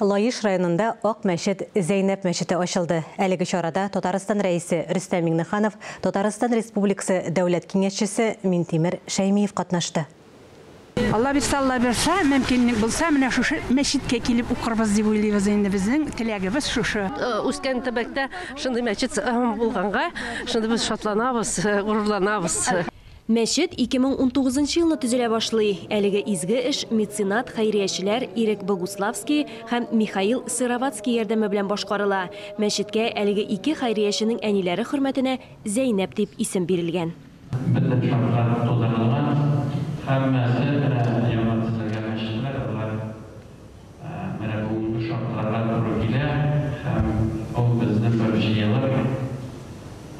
Лайыш районында Ак мәчет Зәйнәп мәчете ачылды. Әлеге чарада Татарстан рәисе Рөстәм Миңнеханов, Татарстан Республикасы дәүләт киңәшчесе Минтимер Шәймиев катнашты. Алла бирсә, Алла бирсә, мөмкинлек булса, менә шушы мәчеткә килеп укырбыз дип уйлыйбыз инде безнең теләгебез шушы. Үскән төбәктә шундый мәчет булганга, шундый без шатланабыз, гурурланабыз. Мәчет 2019 елны төзелә башлый. Әлеге изге эш меценат хәйриячеләр Ирек Богуславский һәм Михаил Сыроватский ярдәме белән башкарыла. Мәчеткә әлеге ике хәйрияченең әниләре хөрмәтенә Зәйнәп дип исем бирелгән. Бөтен шартлар тудырылган, һәммәсе яңа төзелгән мәчетләр, алар менә бу шартларга туры килә һәм ул безнең бер җыелып,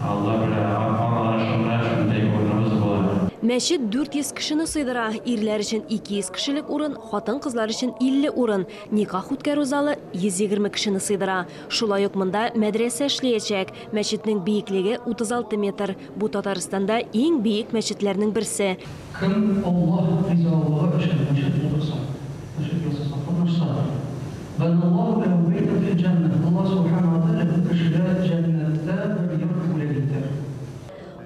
Алла белән аралашырга шундый урыныбыз була. Мәчет 400 кешене сыйдыра. Ирләр өчен 200 кешелек урын, хатын-кызлар өчен 50 урын. Никах үткәрү залы 120 кешене сыйдыра. Шулай ук монда мәдрәсә эшләячәк. Мәчетнең биеклеге 36 метр. Бу Татарстанда иң биек мәчетләрнең берсе. Кем Аллаһ ризалыгы өчен мәчет булса, мәчет ясаса, катнашса, Аллаһ белән бәйтел җәннәт, Аллаһ субханаһу ва тааля кешегә җәннәттә бер йорт бүләк итәр.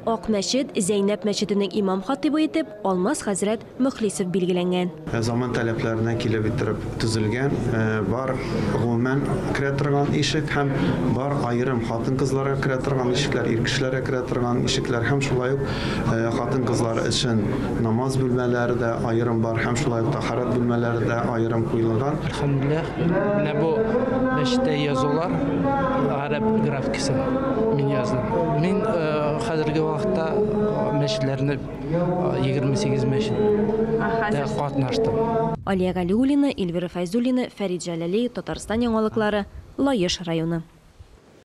Ак мәчет Зәйнәп мәчетенең имам хатибы итеп Алмаз хәзрәт Мөхлисов билгеләнгән. Заман таләпләренә килеп иттереп төзелгән, бар гомумән керә торган ишек һәм бар аерым хатын-кызларга керә торган ишекләр, ир кешеләргә керә торган ишекләр һәм шулай ук хатын-кызлар өчен намаз бүлмәләре дә аерым бар һәм шулай ук тахарат бүлмәләре дә аерым куелган. Әлхәмдүлилләх, менә бу мәчеттә язулар гарәп графикасы мин яздым. Мин хәзерге вакытта мәчетләрне 28 мәчеттә катнаштым. Алия Галиуллина, Эльвира Файзуллина, Фәрит Җәләли, Татарстан яңалыклары, Лайыш районы.